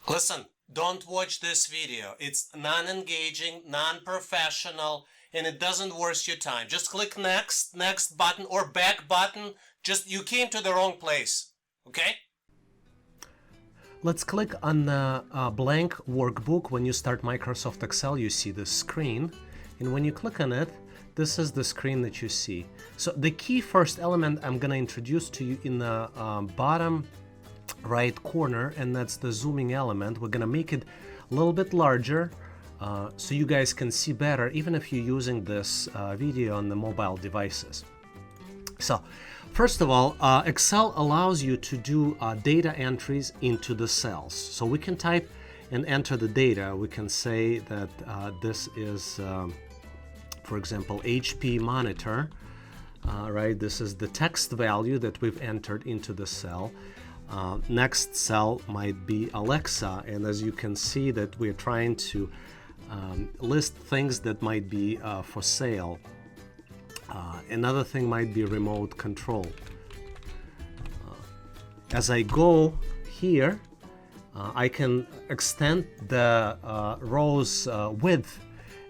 Listen, don't watch this video. It's non-engaging, non-professional, and it doesn't waste your time. Just click next button or back button. You came to the wrong place, okay? Let's click on the blank workbook. When you start Microsoft Excel, you see the screen. And when you click on it, this is the screen that you see. So the key first element I'm going to introduce to you in the bottom right corner, and that's the zooming element. We're going to make it a little bit larger so you guys can see better, even if you're using this video on the mobile devices. So first of all, Excel allows you to do data entries into the cells. So we can type and enter the data. We can say that this is, for example, HP monitor, right? This is the text value that we've entered into the cell. Next cell might be Alexa, and as you can see that we're trying to list things that might be for sale. Another thing might be remote control. As I go here, I can extend the row's width,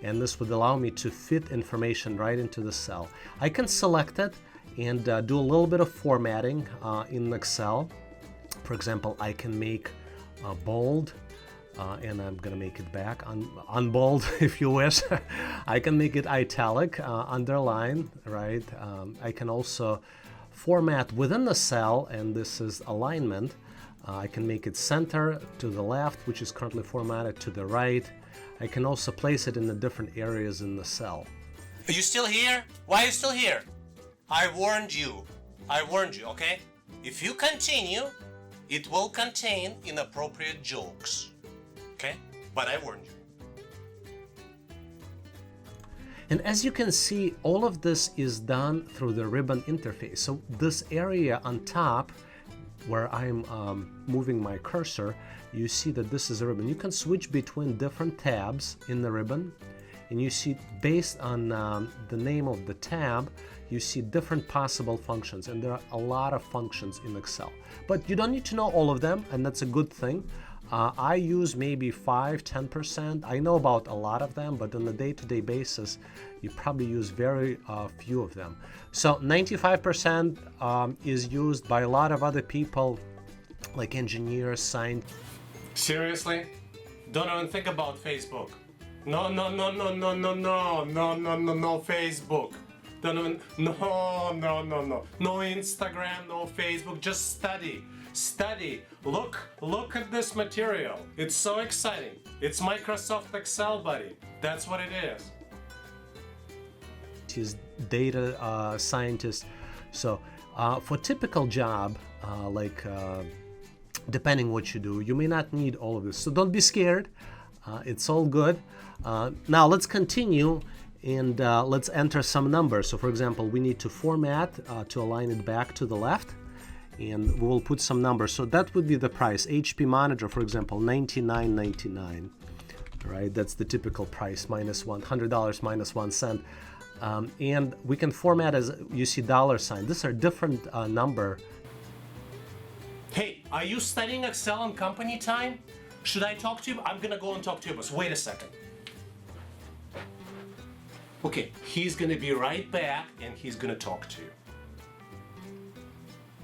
and this would allow me to fit information right into the cell. I can select it and do a little bit of formatting in Excel. For example, I can make bold, and I'm gonna make it back unbold if you wish. I can make it italic, underline, right? I can also format within the cell, and this is alignment. I can make it center to the left, which is currently formatted, to the right. I can also place it in the different areas in the cell. Are you still here? Why are you still here? I warned you, okay? If you continue, it will contain inappropriate jokes, okay? But I warned you. And as you can see, all of this is done through the ribbon interface. So this area on top, where I'm moving my cursor, you see that this is a ribbon. You can switch between different tabs in the ribbon, and you see based on the name of the tab, you see different possible functions, and there are a lot of functions in Excel. But you don't need to know all of them, and that's a good thing. I use maybe 5-10%. I know about a lot of them, but on a day-to-day basis, you probably use very few of them. So 95% is used by a lot of other people, like engineers, scientists. Seriously? Don't even think about Facebook. No, Facebook. Don't even, no Instagram, no Facebook. Just study. Look at this material. It's so exciting. It's Microsoft Excel, buddy. That's what it is. He's data scientist. So for typical job, depending what you do, you may not need all of this. So don't be scared. It's all good. Now let's continue. And let's enter some numbers. So for example, we need to format to align it back to the left, and we'll put some numbers. So that would be the price. HP monitor, for example, $99.99, right? That's the typical price, minus $100 minus 1 cent. And we can format as you see $sign. These are different number. Hey, are you studying Excel on company time? Should I talk to you? I'm gonna go and talk to you, boss. Wait a second. Okay, he's gonna be right back, and he's gonna talk to you.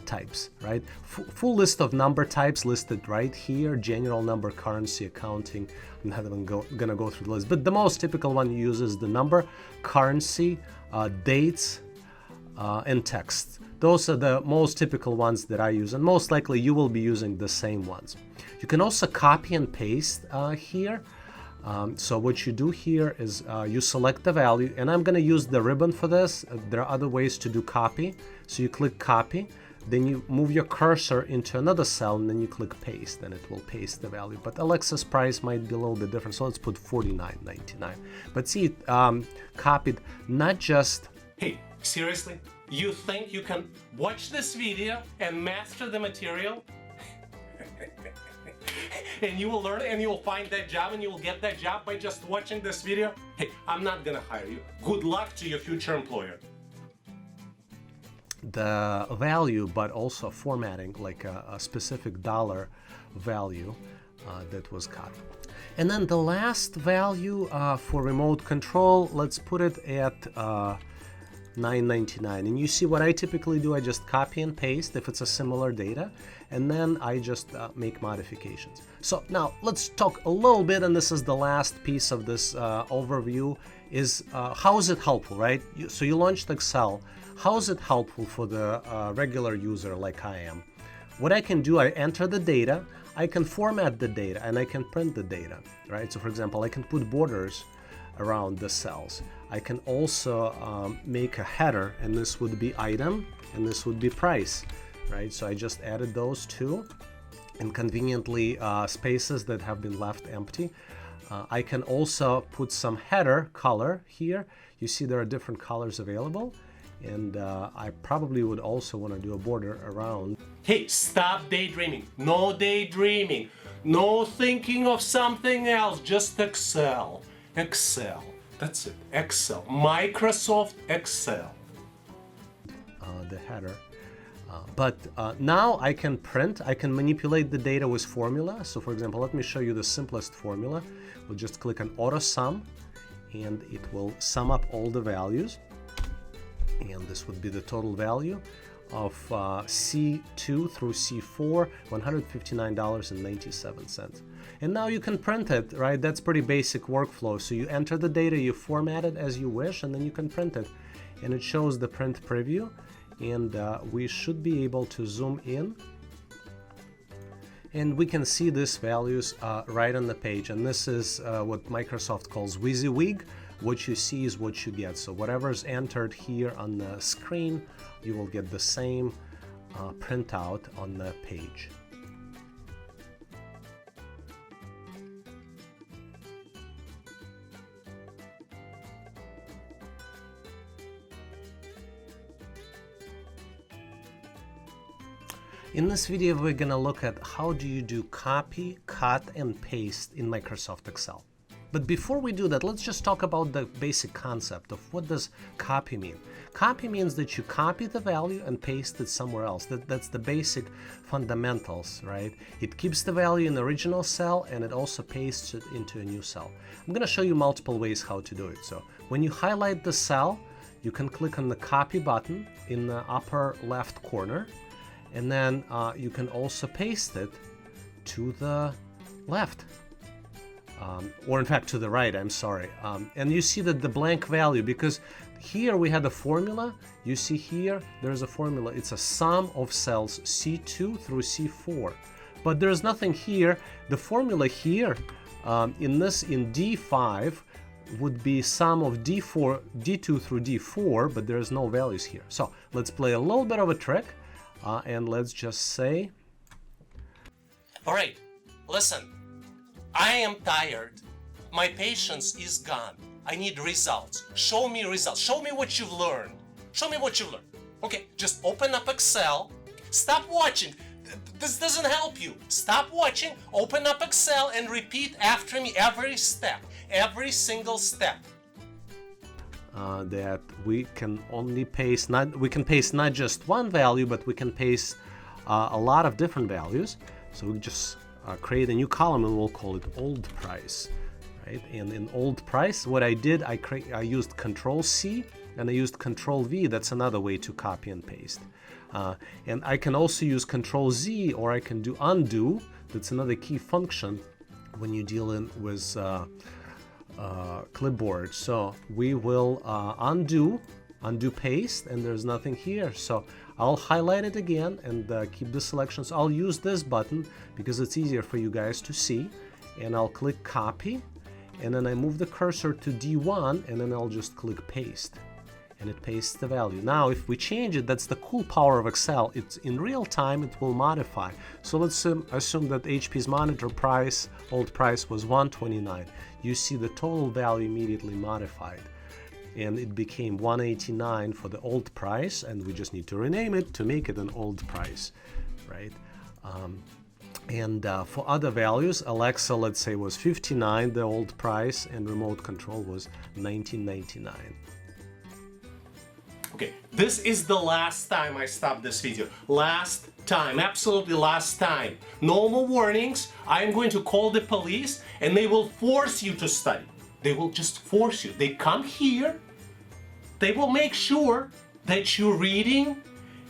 Types, right? Full list of number types listed right here. General number, currency, accounting. I'm not even gonna go through the list, but the most typical one uses the number, currency, dates, and text. Those are the most typical ones that I use, and most likely you will be using the same ones. You can also copy and paste here. So what you do here is you select the value, and I'm going to use the ribbon for this. There are other ways to do copy. So you click copy, then you move your cursor into another cell, and then you click paste, and it will paste the value. But Alexa's price might be a little bit different, so let's put $49.99. But see, it copied not just... Hey, seriously? You think you can watch this video and master the material? and you will learn and you will find that job and you will get that job by just watching this video, hey, I'm not gonna hire you. Good luck to your future employer. The value, but also formatting, like a specific dollar value that was cut. And then the last value for remote control, let's put it at $9.99. And you see what I typically do, I just copy and paste if it's a similar data, and then I just make modifications. So now let's talk a little bit, and this is the last piece of this overview, is how is it helpful, right? So you launched Excel. How is it helpful for the regular user like I am? What I can do, I enter the data, I can format the data, and I can print the data, right? So for example, I can put borders around the cells. I can also make a header, and this would be item, and this would be price, right? So I just added those two, and conveniently spaces that have been left empty. I can also put some header color here. You see there are different colors available. And I probably would also want to do a border around. Hey, stop daydreaming. No daydreaming. No thinking of something else. Just Excel. Excel. That's it. Excel. Microsoft Excel. The header. But now I can print. I can manipulate the data with formula. So for example, let me show you the simplest formula. We'll just click on auto sum, and it will sum up all the values. And this would be the total value of C2 through C4, $159.97. And now you can print it, right? That's pretty basic workflow. So you enter the data, you format it as you wish, and then you can print it. And it shows the print preview. And we should be able to zoom in. And we can see these values right on the page. And this is what Microsoft calls WYSIWYG. What you see is what you get. So whatever's entered here on the screen, you will get the same printout on the page. In this video, we're going to look at how do you do copy, cut, and paste in Microsoft Excel. But before we do that, let's just talk about the basic concept of what does copy mean. Copy means that you copy the value and paste it somewhere else. That's the basic fundamentals, right? It keeps the value in the original cell and it also pastes it into a new cell. I'm going to show you multiple ways how to do it. So when you highlight the cell, you can click on the copy button in the upper left corner, and then you can also paste it to the left. Or in fact to the right, I'm sorry. And you see that the blank value, because here we had a formula, you see here there's a formula, it's a sum of cells C2 through C4. But there's nothing here. The formula here in D5 would be sum of D2 through D4, but there's no values here. So let's play a little bit of a trick and let's just say. All right, listen. I am tired. My patience is gone. I need results. Show me results. Show me what you've learned. Show me what you've learned. Okay, just open up Excel. Stop watching. This doesn't help you. Stop watching, open up Excel, and repeat after me every step, every single step. That we can only paste, we can paste not just one value, but we can paste a lot of different values. So we just create a new column and we'll call it old price, right? And in old price, what I did, I used Control C and I used Control V. That's another way to copy and paste. And I can also use Control Z, or I can do undo. That's another key function when you're dealing with clipboard. So we will undo paste, and there's nothing here. So I'll highlight it again and keep the selections. I'll use this button because it's easier for you guys to see. And I'll click copy, and then I move the cursor to D1, and then I'll just click paste. And it pastes the value. Now, if we change it, that's the cool power of Excel. It's in real time, it will modify. So let's assume that HP's monitor price, old price was $129. You see the total value immediately modified. And it became $189 for the old price, and we just need to rename it to make it an old price, right? And for other values, Alexa, let's say, was 59, the old price, and remote control was 19.99. Okay, this is the last time I stop this video. Last time, absolutely last time. No more warnings. I'm going to call the police and they will force you to study. They will just force you. They come here, they will make sure that you're reading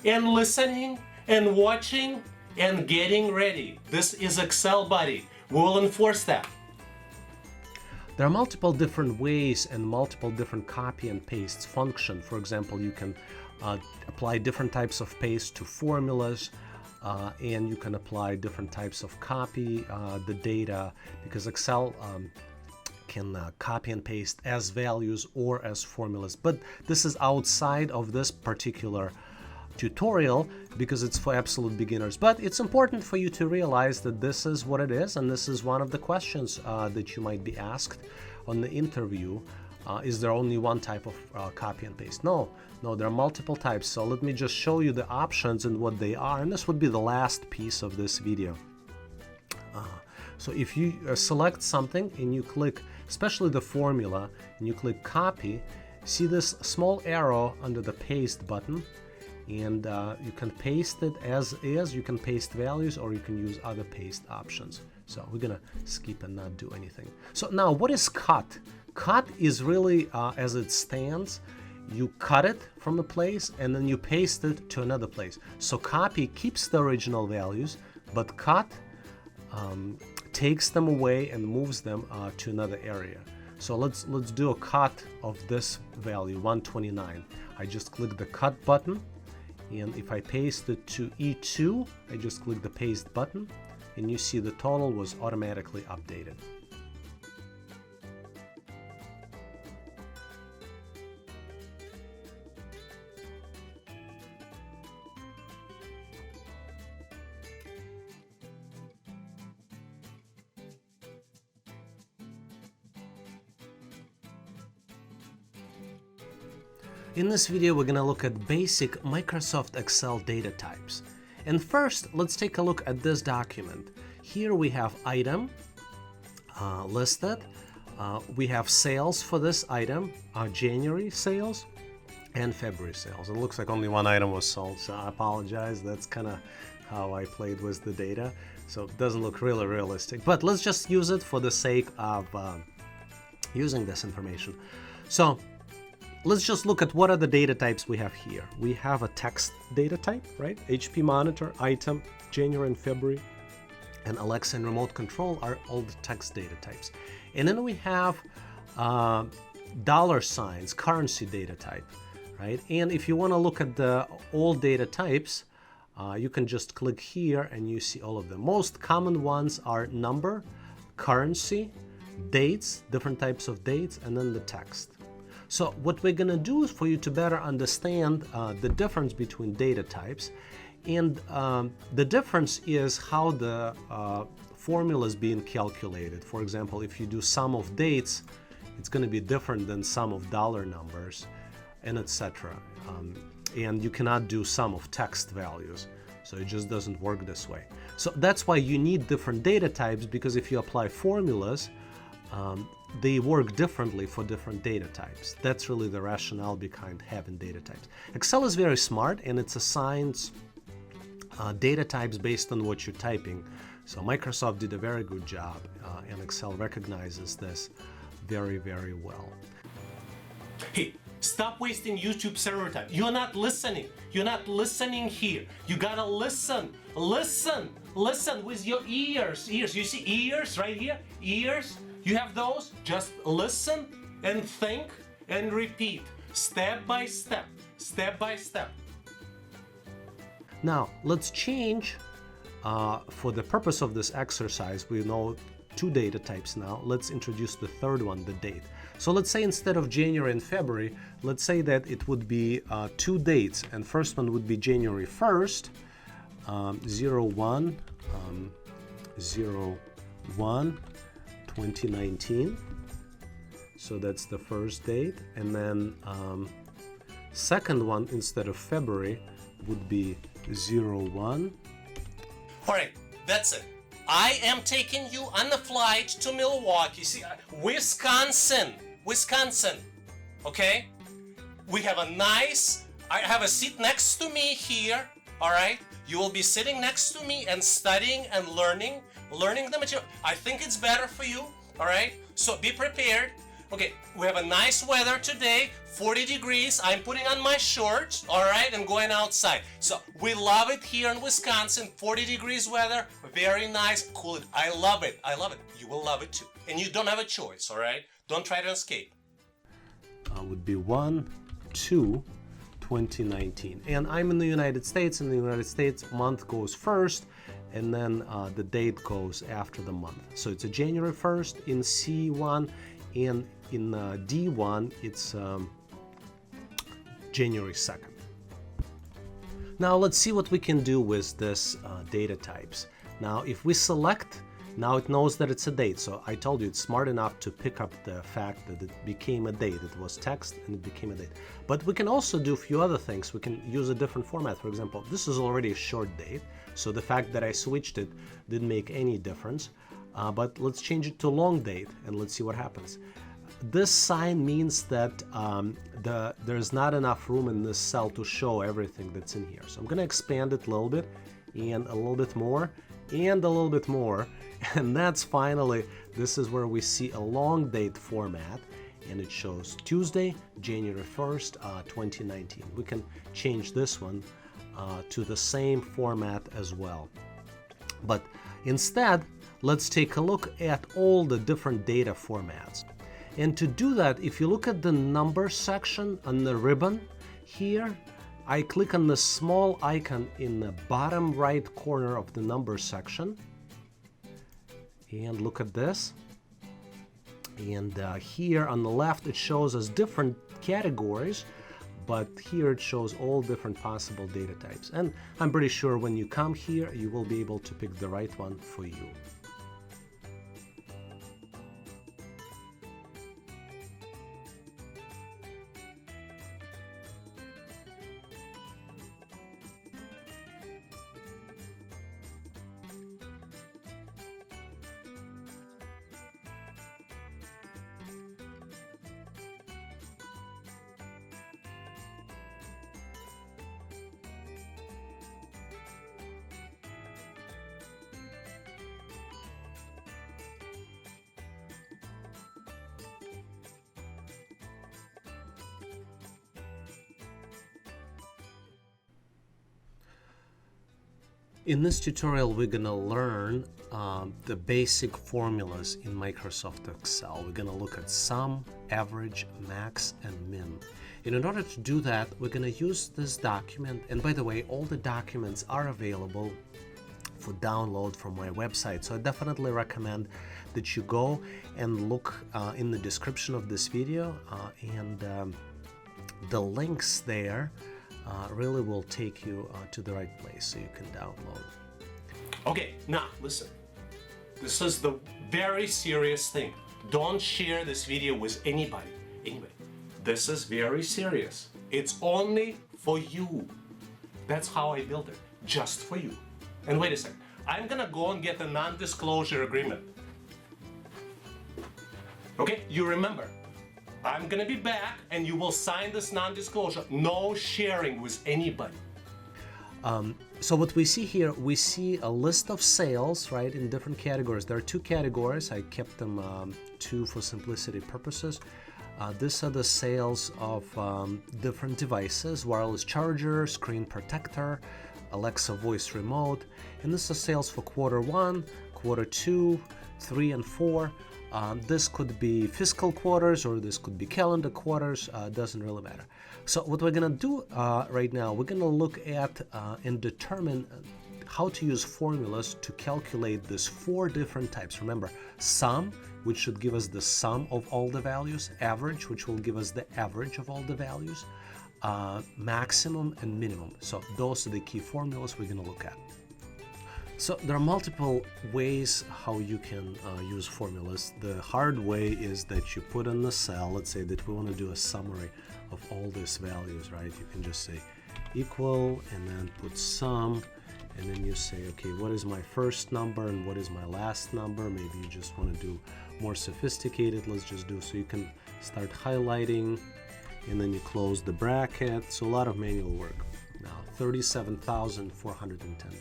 and listening and watching and getting ready. This is Excel, buddy. We'll enforce that. There are multiple different ways and multiple different copy and paste function. For example, you can apply different types of paste to formulas, and you can apply different types of copy the data, because Excel can copy and paste as values or as formulas. But this is outside of this particular tutorial because it's for absolute beginners. But it's important for you to realize that this is what it is, and this is one of the questions that you might be asked on the interview. Is there only one type of copy and paste? No, there are multiple types. So let me just show you the options and what they are, and this would be the last piece of this video. So if you select something and you click, especially the formula, and you click copy, see this small arrow under the paste button, and you can paste it as is. You can paste values, or you can use other paste options. So we're gonna skip and not do anything. So now, what is cut? Cut is really as it stands. You cut it from a place and then you paste it to another place. So copy keeps the original values, but cut takes them away and moves them to another area. So let's do a cut of this value, 129. I just click the cut button, and if I paste it to E2, I just click the paste button, and you see the total was automatically updated. In this video, we're going to look at basic Microsoft Excel data types. And first, let's take a look at this document. Here we have item listed. We have sales for this item, January sales and February sales. It looks like only one item was sold, so I apologize. That's kind of how I played with the data. So it doesn't look really realistic, but let's just use it for the sake of using this information. So let's just look at what are the data types we have here. We have a text data type, right? HP monitor, item, January and February, and Alexa and remote control are all the text data types. And then we have dollar signs, currency data type, right? And if you want to look at the all data types, you can just click here and you see all of them. Most common ones are number, currency, dates, different types of dates, and then the text. So what we're going to do is for you to better understand the difference between data types, and the difference is how the formula is being calculated. For example, if you do sum of dates, it's going to be different than sum of dollar numbers, and etc. And you cannot do sum of text values, so it just doesn't work this way. So that's why you need different data types, because if you apply formulas, they work differently for different data types. That's really the rationale behind having data types. Excel is very smart, and it assigns data types based on what you're typing. So Microsoft did a very good job, and Excel recognizes this very, very well. Hey, stop wasting YouTube server time. You're not listening. You're not listening here. You gotta listen. Listen with your ears. You see ears right here? Ears? You have those? Just listen and think and repeat, step by step, step by step. Now, let's change, for the purpose of this exercise, we know two data types now. Let's introduce the third one, the date. So let's say instead of January and February, let's say that it would be two dates, and first one would be January 1st, 01 2019. So that's the first date, and then second one instead of February would be 01. All right, that's it. I am taking you on the flight to Milwaukee. See, Wisconsin. Okay? We have I have a seat next to me here, all right? You will be sitting next to me and studying and learning the material. I think it's better for you, all right? So be prepared. Okay, we have a nice weather today, 40 degrees. I'm putting on my shorts, all right, and going outside. So we love it here in Wisconsin, 40 degrees weather, very nice, cool. I love it. You will love it too. And you don't have a choice, all right? Don't try to escape. Would be 1/2/2019, and I'm in the United States. In the United States, month goes first, and then the date goes after the month. So it's a January 1st in C1, and in D1 it's January 2nd. Now let's see what we can do with this data types. Now if we select, now it knows that it's a date. So I told you it's smart enough to pick up the fact that it became a date. It was text and it became a date. But we can also do a few other things. We can use a different format. For example, this is already a short date. So the fact that I switched it didn't make any difference. But let's change it to long date and let's see what happens. This sign means that there's not enough room in this cell to show everything that's in here. So I'm going to expand it a little bit and a little bit more and a little bit more. And that's finally, this is where we see a long date format, and it shows Tuesday, January 1st, 2019. We can change this one to the same format as well. But instead, let's take a look at all the different data formats. And to do that, if you look at the number section on the ribbon here, I click on the small icon in the bottom right corner of the number section. And look at this. And here on the left, it shows us different categories, but here it shows all different possible data types. And I'm pretty sure when you come here, you will be able to pick the right one for you. In this tutorial, we're gonna learn the basic formulas in Microsoft Excel. We're gonna look at sum, average, max, and min. And in order to do that, we're gonna use this document. And by the way, all the documents are available for download from my website. So I definitely recommend that you go and look in the description of this video, and the links there really will take you to the right place so you can download. Okay, now listen. This is the very serious thing. Don't share this video with anybody. This is very serious. It's only for you. That's how I built it, just for you. And wait a second. I'm gonna go and get a non-disclosure agreement. Okay, you remember. I'm gonna be back and you will sign this non-disclosure. No sharing with anybody. So what we see here, we see a list of sales, right, in different categories. There are two categories. I kept them two for simplicity purposes. These are the sales of different devices: wireless charger, screen protector, Alexa voice remote. And this is sales for Q1, Q2, 3, and 4. This could be fiscal quarters or this could be calendar quarters, doesn't really matter. So what we're gonna do right now, we're gonna look at and determine how to use formulas to calculate these 4 different types. Remember, sum, which should give us the sum of all the values; average, which will give us the average of all the values; maximum and minimum. So those are the key formulas we're gonna look at. So there are multiple ways how you can use formulas. The hard way is that you put in the cell, let's say that we want to do a summary of all these values, right? You can just say equal and then put sum and then you say, okay, what is my first number and what is my last number? Maybe you just want to do more sophisticated. Let's just do, so you can start highlighting, and then you close the bracket. So a lot of manual work. Now, $37,410.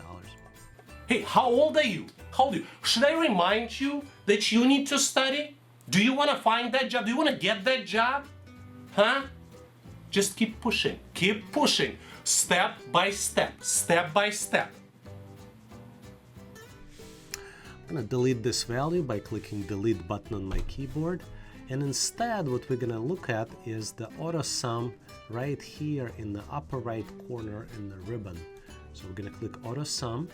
Hey, how old are you? How old are you? Should I remind you that you need to study? Do you want to find that job? Do you want to get that job? Huh? Just keep pushing. Keep pushing. Step by step. Step by step. I'm going to delete this value by clicking delete button on my keyboard. And instead, what we're going to look at is the auto sum right here in the upper right corner in the ribbon. So we're going to click auto sum,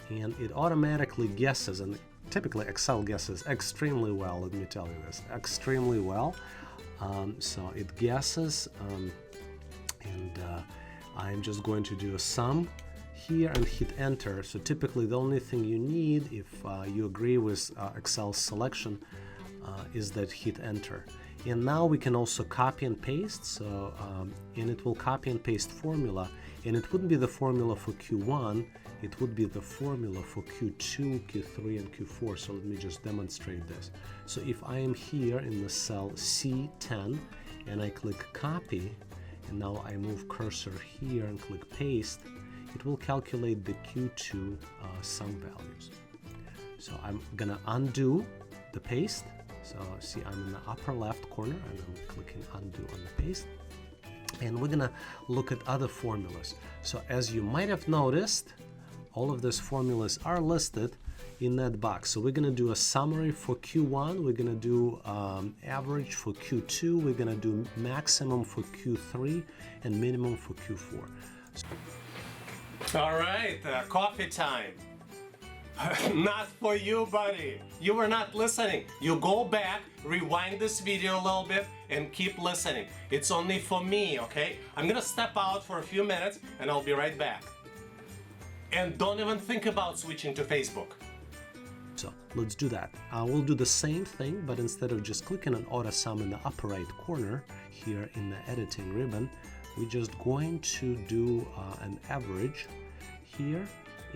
and it automatically guesses, and typically Excel guesses extremely well, let me tell you this, extremely well. So it guesses, and I'm just going to do a sum here and hit enter. So typically the only thing you need, if you agree with Excel's selection, is that hit enter. And now we can also copy and paste, so and it will copy and paste formula, and it wouldn't be the formula for Q1, it would be the formula for Q2, Q3, and Q4. So let me just demonstrate this. So if I am here in the cell C10 and I click copy, and now I move cursor here and click paste, it will calculate the Q2 sum values. So I'm gonna undo the paste. So see, I'm in the upper left corner and I'm clicking undo on the paste. And we're gonna look at other formulas. So as you might have noticed, all of these formulas are listed in that box. So we're gonna do a summary for Q1, we're gonna do average for Q2, we're gonna do maximum for Q3, and minimum for Q4. All right, coffee time. Not for you, buddy. You were not listening. You go back, rewind this video a little bit, and keep listening. It's only for me, okay? I'm gonna step out for a few minutes, and I'll be right back. And don't even think about switching to Facebook. So let's do that. We'll do the same thing, but instead of just clicking on auto sum in the upper right corner here in the editing ribbon, we're just going to do an average here.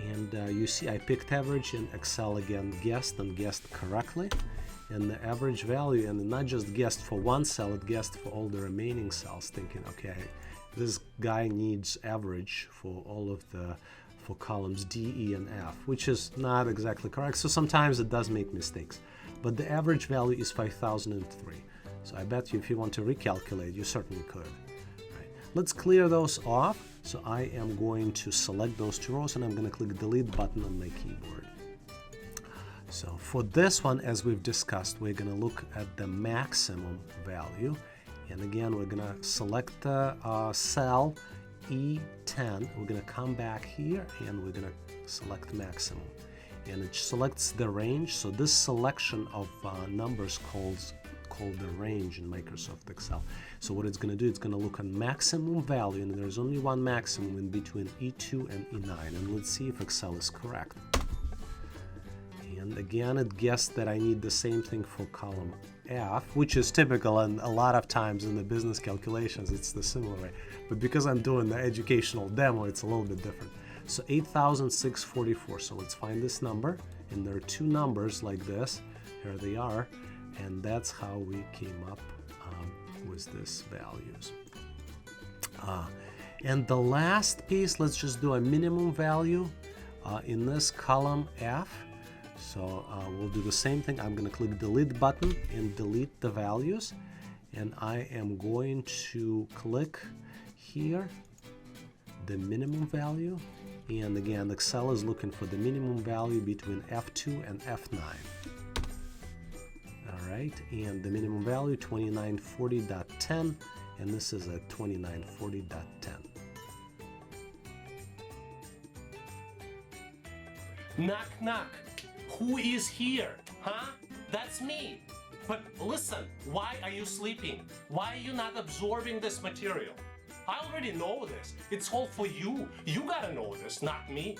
And you see I picked average, and Excel again guessed and guessed correctly. And the average value, and not just guessed for one cell, it guessed for all the remaining cells, thinking, okay, this guy needs average for all of the for columns D, E, and F, which is not exactly correct. So sometimes it does make mistakes. But the average value is 5003. So I bet you if you want to recalculate, you certainly could. Right. Let's clear those off. So I am going to select those two rows, and I'm going to click delete button on my keyboard. So for this one, as we've discussed, we're going to look at the maximum value. And again, we're going to select the cell E10. We're going to come back here and we're going to select maximum, and it selects the range. So this selection of numbers called the range in Microsoft Excel. So what it's going to do, it's going to look on maximum value, and there's only one maximum in between E2 and E9, and let's see if Excel is correct. And again, it guessed that I need the same thing for column F, which is typical, and a lot of times in the business calculations it's the similar way. But because I'm doing the educational demo, it's a little bit different. So 8,644. So let's find this number, and there are two numbers like this. Here they are, and that's how we came up with these values. And the last piece, let's just do a minimum value in this column F. So we'll do the same thing. I'm going to click delete button and delete the values, and I am going to click here the minimum value, and again Excel is looking for the minimum value between F2 and F9. All right, and the minimum value 2940.10, and this is at 2940.10. Knock, knock. Who is here? Huh? That's me. But listen, why are you sleeping? Why are you not absorbing this material? I already know this. It's all for you. You gotta know this, not me.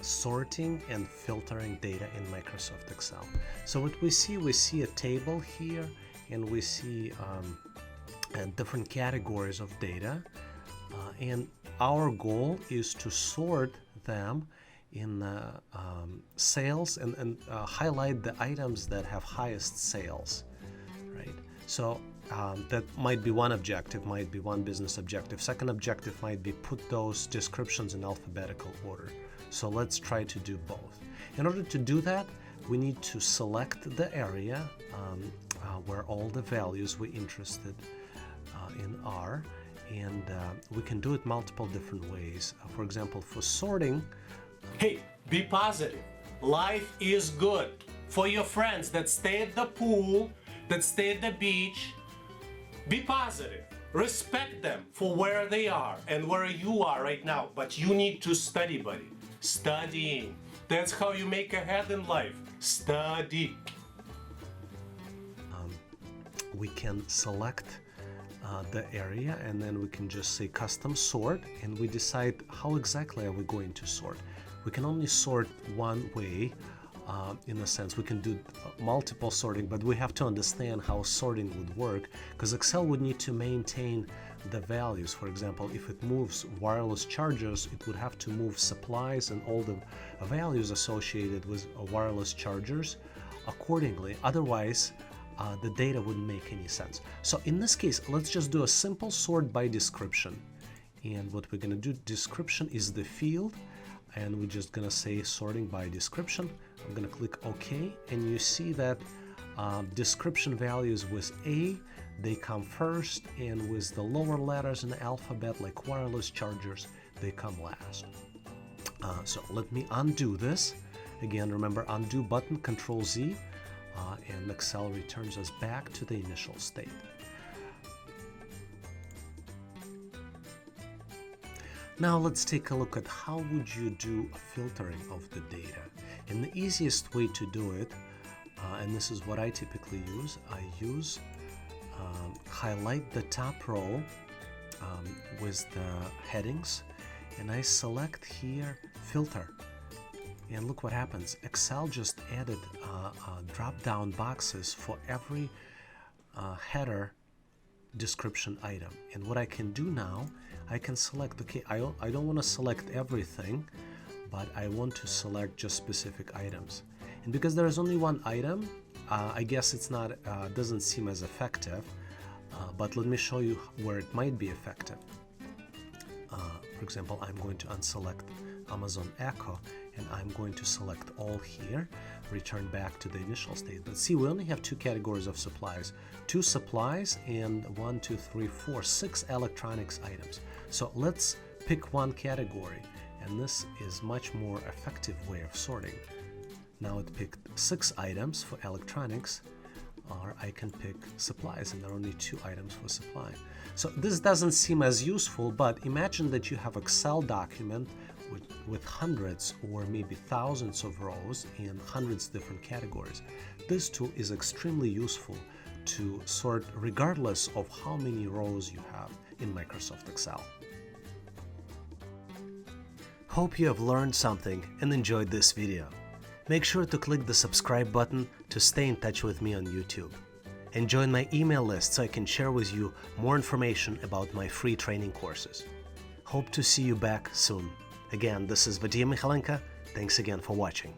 Sorting and filtering data in Microsoft Excel. So what we see a table here, and we see different categories of data. And our goal is to sort them in sales and highlight the items that have highest sales, right? So that might be one objective, might be one business objective. Second objective might be put those descriptions in alphabetical order. So let's try to do both. In order to do that, we need to select the area where all the values we're interested in are, and we can do it multiple different ways. For example, for sorting, Hey, be positive. Life is good. For your friends that stay at the pool, that stay at the beach, be positive. Respect them for where they are and where you are right now. But you need to study, buddy. Studying. That's how you make a head in life. Study. we can select the area, and then we can just say custom sort, and we decide how exactly are we going to sort. We can only sort one way. In a sense, we can do multiple sorting, but we have to understand how sorting would work, because Excel would need to maintain the values. For example, if it moves wireless chargers, it would have to move supplies and all the values associated with wireless chargers accordingly. Otherwise, the data wouldn't make any sense. So in this case, let's just do a simple sort by description. And what we're going to do, description is the field, and we're just going to say sorting by description. I'm going to click OK, and you see that description values with A, they come first, and with the lower letters in the alphabet, like wireless chargers, they come last. So let me undo this. Again, remember, undo button, Control Z, and Excel returns us back to the initial state. Now let's take a look at how would you do filtering of the data. And the easiest way to do it, and this is what I typically use, I use highlight the top row with the headings, and I select here filter. And look what happens. Excel just added drop-down boxes for every header description item. And what I can do now, I can select, okay, I don't want to select everything, but I want to select just specific items. And because there is only one item, I guess it's not, doesn't seem as effective, but let me show you where it might be effective. For example, I'm going to unselect Amazon Echo, and I'm going to select all here, return back to the initial state. But see, we only have two categories of supplies. 2 supplies and 1, 2, 3, 4, 6 electronics items. So let's pick one category, and this is much more effective way of sorting. Now it picked 6 items for electronics, or I can pick supplies, and there are only 2 items for supply. So this doesn't seem as useful, but imagine that you have Excel document with hundreds or maybe thousands of rows and hundreds of different categories. This tool is extremely useful to sort regardless of how many rows you have in Microsoft Excel. Hope you have learned something and enjoyed this video. Make sure to click the subscribe button to stay in touch with me on YouTube. And join my email list so I can share with you more information about my free training courses. Hope to see you back soon. Again, this is Vadim Michalenko. Thanks again for watching.